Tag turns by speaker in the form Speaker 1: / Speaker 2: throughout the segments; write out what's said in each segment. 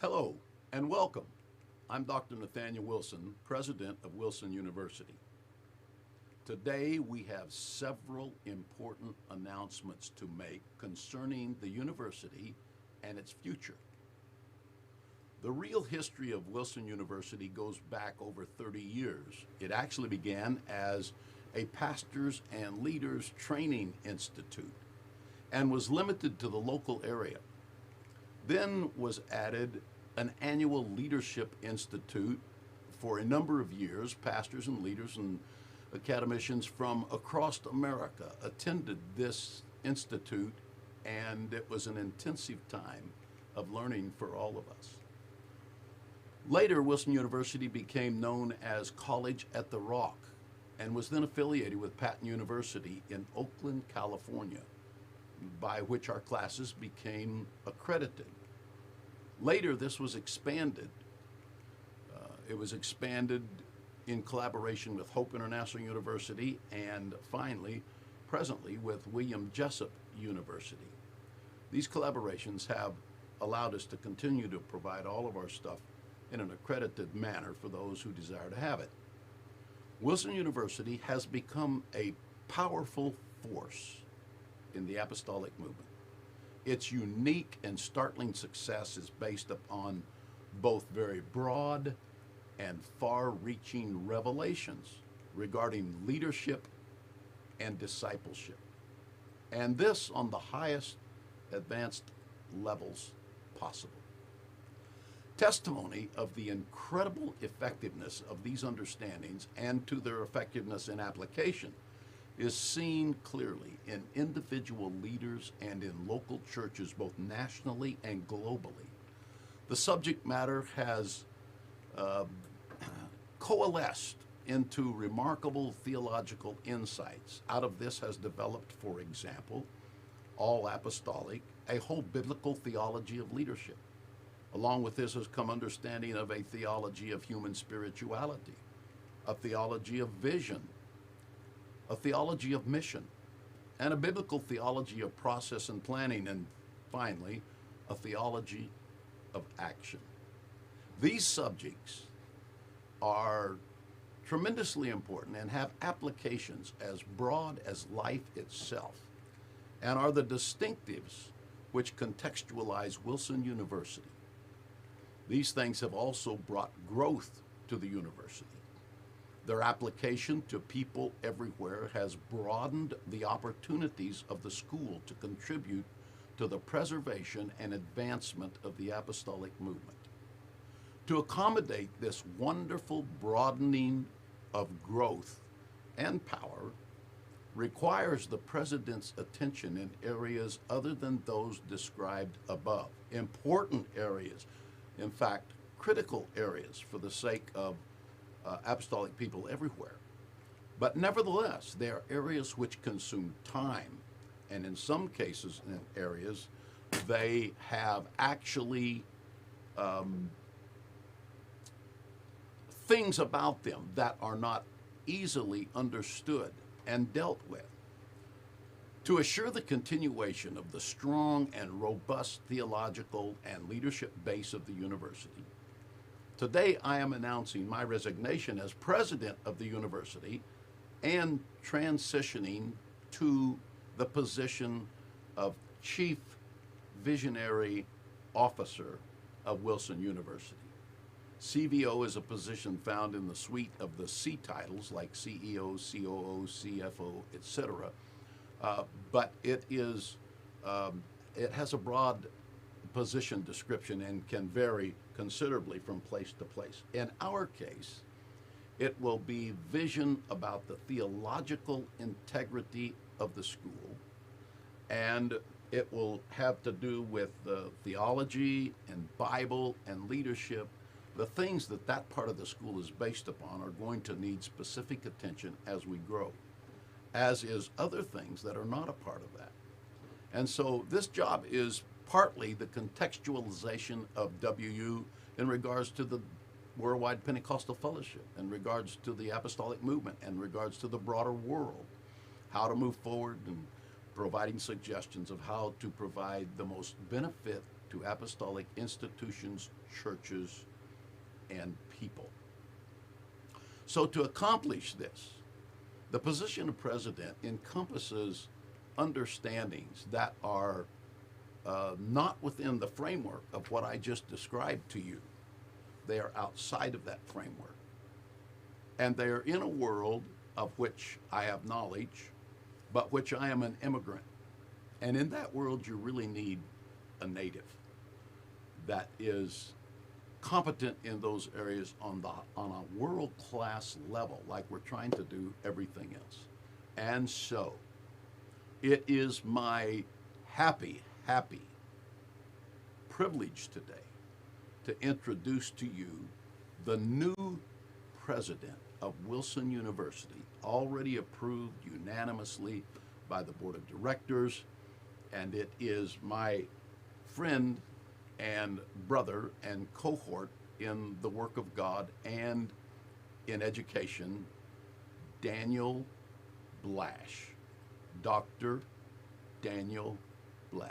Speaker 1: Hello and welcome. I'm Dr. Nathaniel Wilson, President of Wilson University. Today we have several important announcements to make concerning the university and its future. The real history of Wilson University goes back over 30 years. It actually began as a pastors and leaders training institute and was limited to the local area. Then was added an annual leadership institute for a number of years. Pastors and leaders and academicians from across America attended this institute, and it was an intensive time of learning for all of us. Later, Wilson University became known as College at the Rock and was then affiliated with Patton University in Oakland, California, by which our classes became accredited. Later, this was expanded. It was expanded in collaboration with Hope International University and finally, presently, with William Jessup University. These collaborations have allowed us to continue to provide all of our stuff in an accredited manner for those who desire to have it. Wilson University has become a powerful force in the apostolic movement. Its unique and startling success is based upon both very broad and far-reaching revelations regarding leadership and discipleship, and this on the highest advanced levels possible. Testimony of the incredible effectiveness of these understandings and to their effectiveness in application is seen clearly in individual leaders and in local churches, both nationally and globally. The subject matter has coalesced into remarkable theological insights. Out of this has developed, for example, all apostolic, a whole biblical theology of leadership. Along with this has come understanding of a theology of human spirituality, a theology of vision, a theology of mission, and a biblical theology of process and planning, and finally, a theology of action. These subjects are tremendously important and have applications as broad as life itself, and are the distinctives which contextualize Wilson University. These things have also brought growth to the university. Their application to people everywhere has broadened the opportunities of the school to contribute to the preservation and advancement of the apostolic movement. To accommodate this wonderful broadening of growth and power requires the president's attention in areas other than those described above. Important areas, in fact, critical areas for the sake of apostolic people everywhere. But nevertheless, there are areas which consume time, and in some cases, in areas, they have actually things about them that are not easily understood and dealt with. To assure the continuation of the strong and robust theological and leadership base of the university, today I am announcing my resignation as president of the university and transitioning to the position of chief visionary officer of Wilson University. CVO is a position found in the suite of the C titles like CEO, COO, CFO, etc. But it has a broad position description and can vary considerably from place to place. In our case, it will be vision about the theological integrity of the school, and it will have to do with theology and Bible and leadership. The things that part of the school is based upon are going to need specific attention as we grow, as is other things that are not a part of that. And so this job is partly the contextualization of WU in regards to the Worldwide Pentecostal Fellowship, in regards to the apostolic movement, in regards to the broader world, how to move forward and providing suggestions of how to provide the most benefit to apostolic institutions, churches, and people. So to accomplish this, the position of president encompasses understandings that are not within the framework of what I just described to you. They are outside of that framework. And they are in a world of which I have knowledge, but which I am an immigrant. And in that world, you really need a native that is competent in those areas on a world-class level, like we're trying to do everything else. And so, it is my happy privilege today to introduce to you the new president of Wilson University, already approved unanimously by the board of directors, and it is my friend and brother and cohort in the work of God and in education, Daniel Blash, Dr. Daniel Blash.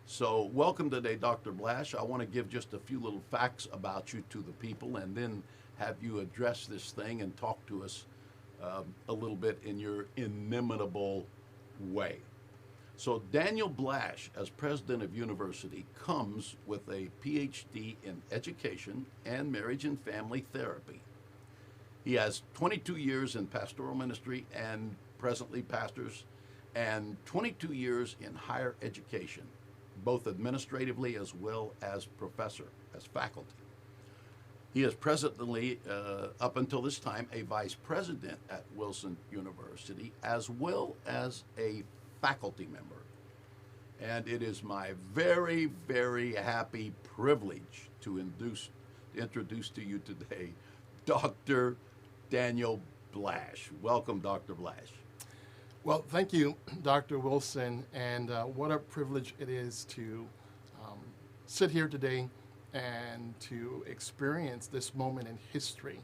Speaker 1: So welcome today, Dr. Blash. I want to give just a few little facts about you to the people and then have you address this thing and talk to us a little bit in your inimitable way. So Daniel Blash, as president of university, comes with a PhD in education and marriage and family therapy. He has 22 years in pastoral ministry and presently pastors, and 22 years in higher education, both administratively as well as professor, as faculty. He is presently, up until this time, a vice president at Wilson University, as well as a faculty member. And it is my very happy privilege to introduce to you today Dr. Daniel Blash. Welcome, Dr. Blash.
Speaker 2: Well, thank you, Dr. Wilson, and what a privilege it is to sit here today and to experience this moment in history.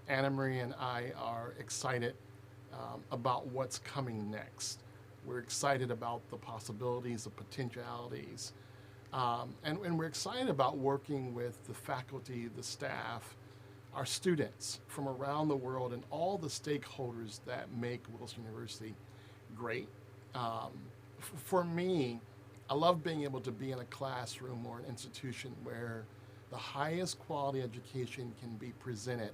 Speaker 2: Anna Marie and I are excited about what's coming next. We're excited about the possibilities, the potentialities, and we're excited about working with the faculty, the staff, our students from around the world, and all the stakeholders that make Wilson University great. For me, I love being able to be in a classroom or an institution where the highest quality education can be presented,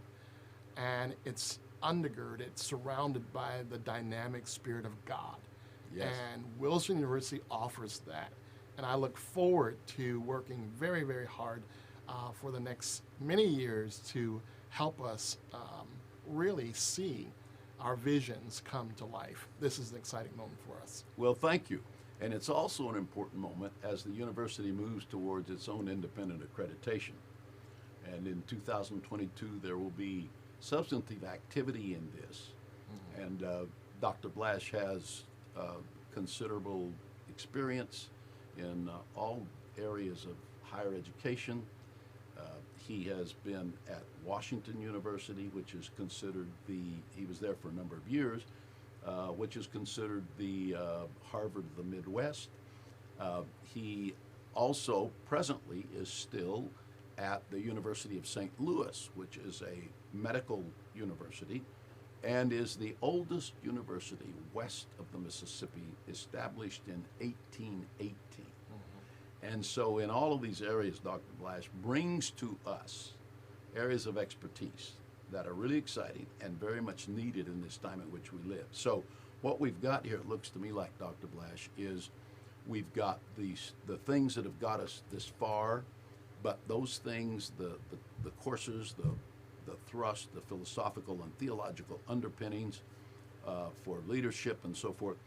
Speaker 2: and it's undergirded, surrounded by the dynamic Spirit of God.
Speaker 1: Yes.
Speaker 2: And Wilson University offers that. And I look forward to working very hard for the next many years to help us really see our visions come to life. This is an exciting moment for us.
Speaker 1: Well, thank you. And it's also an important moment as the university moves towards its own independent accreditation. And in 2022, there will be substantive activity in this. Mm-hmm. And Dr. Blash has considerable experience in all areas of higher education. He has been at Washington University, which is considered he was there for a number of years, which is considered the Harvard of the Midwest. He also presently is still at the University of St. Louis, which is a medical university and is the oldest university west of the Mississippi, established in 1818. And so in all of these areas, Dr. Blash brings to us areas of expertise that are really exciting and very much needed in this time in which we live. So what we've got here, it looks to me like, Dr. Blash, is we've got the things that have got us this far, but those things, the courses, the thrust, the philosophical and theological underpinnings for leadership and so forth,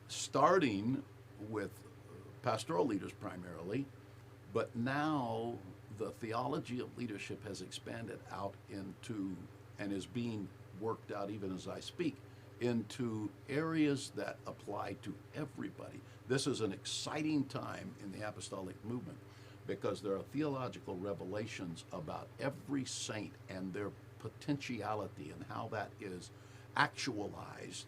Speaker 1: starting with pastoral leaders primarily, but now the theology of leadership has expanded out into, and is being worked out even as I speak, into areas that apply to everybody. This is an exciting time in the apostolic movement because there are theological revelations about every saint and their potentiality and how that is actualized.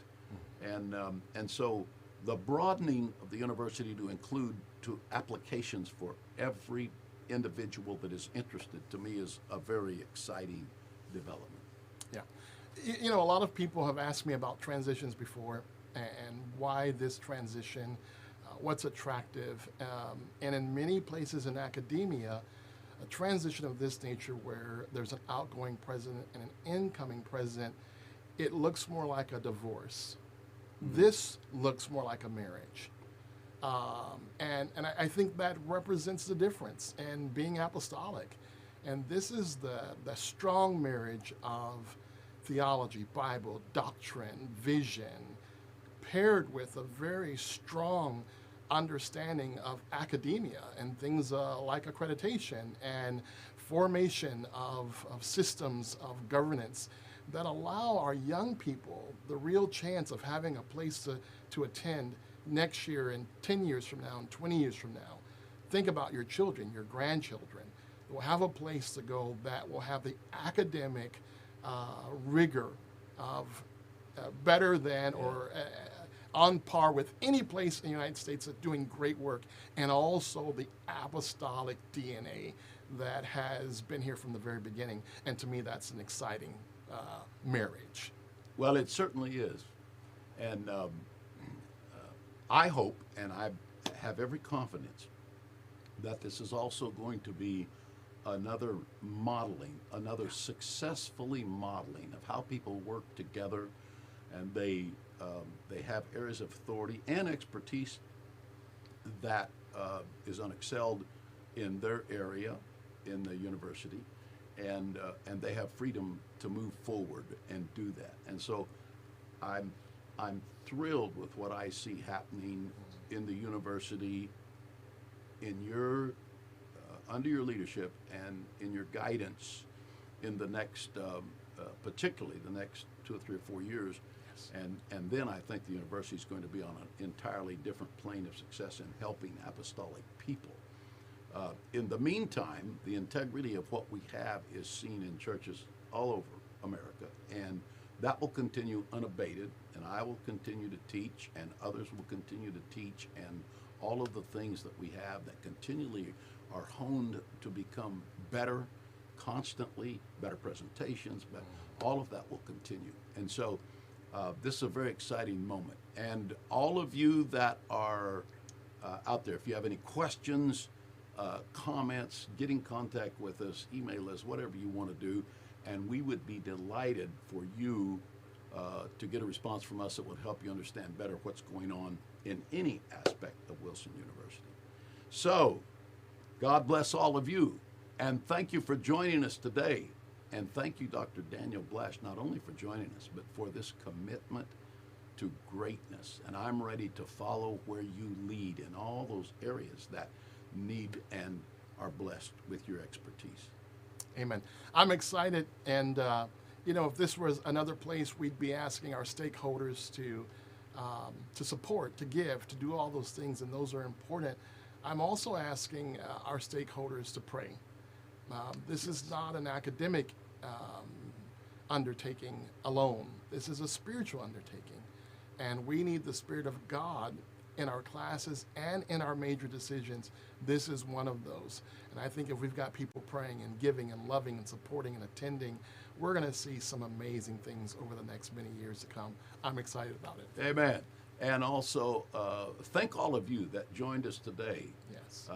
Speaker 1: And so the broadening of the university to include to applications for every individual that is interested, to me is a very exciting development.
Speaker 2: Yeah. You know, a lot of people have asked me about transitions before and why this transition, what's attractive. And in many places in academia, a transition of this nature where there's an outgoing president and an incoming president, it looks more like a divorce. This looks more like a marriage. And I think that represents the difference in being apostolic. And this is the strong marriage of theology, Bible, doctrine, vision, paired with a very strong understanding of academia and things like accreditation and formation of systems of governance that allow our young people the real chance of having a place to attend next year and 10 years from now and 20 years from now. Think about your children, your grandchildren. Will have a place to go that will have the academic rigor of better than or on par with any place in the United States that's doing great work, and also the apostolic DNA that has been here from the very beginning. And to me, that's an exciting marriage.
Speaker 1: Well, it certainly is. And I hope, and I have every confidence, that this is also going to be another modeling, another successfully modeling of how people work together, and they have areas of authority and expertise that is unexcelled in their area in the university, and they have freedom to move forward and do that. And so I'm thrilled with what I see happening in the university, in your under your leadership and in your guidance in the next, particularly the next 2 or 3 or 4 years.
Speaker 2: Yes.
Speaker 1: And then I think the university is going to be on an entirely different plane of success in helping apostolic people. In the meantime, the integrity of what we have is seen in churches all over America, and that will continue unabated, and I will continue to teach, and others will continue to teach, and all of the things that we have that continually are honed to become better constantly, better presentations, but all of that will continue. And so this is a very exciting moment. And all of you that are out there, if you have any questions, comments, get in contact with us, email us, whatever you want to do, and we would be delighted for you to get a response from us that will help you understand better what's going on in any aspect of Wilson University. So, God bless all of you, and thank you for joining us today. And thank you, Dr. Daniel Blash, not only for joining us, but for this commitment to greatness. And I'm ready to follow where you lead in all those areas that need and are blessed with your expertise.
Speaker 2: Amen. I'm excited, and you know, if this was another place, we'd be asking our stakeholders to support, to give, to do all those things, and those are important. I'm also asking our stakeholders to pray. This is not an academic undertaking alone. This is a spiritual undertaking, and we need the Spirit of God in our classes and in our major decisions. This is one of those. And I think if we've got people praying and giving and loving and supporting and attending, we're going to see some amazing things over the next many years to come. I'm excited about it.
Speaker 1: Amen. And also, thank all of you that joined us today.
Speaker 2: Yes.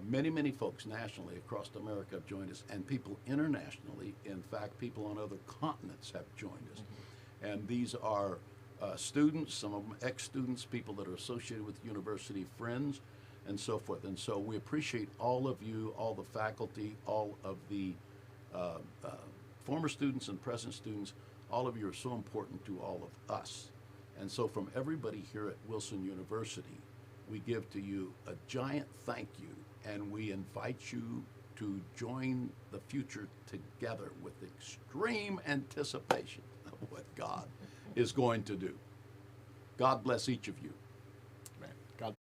Speaker 1: Many, many folks nationally across America have joined us, and people internationally. In fact, people on other continents have joined us. Mm-hmm. And these are students, some of them ex-students, people that are associated with university, friends, and so forth. And so we appreciate all of you, all the faculty, all of the former students and present students. All of you are so important to all of us. And so from everybody here at Wilson University, we give to you a giant thank you, and we invite you to join the future together with extreme anticipation of what God is going to do. God bless each of you.
Speaker 2: Amen. God.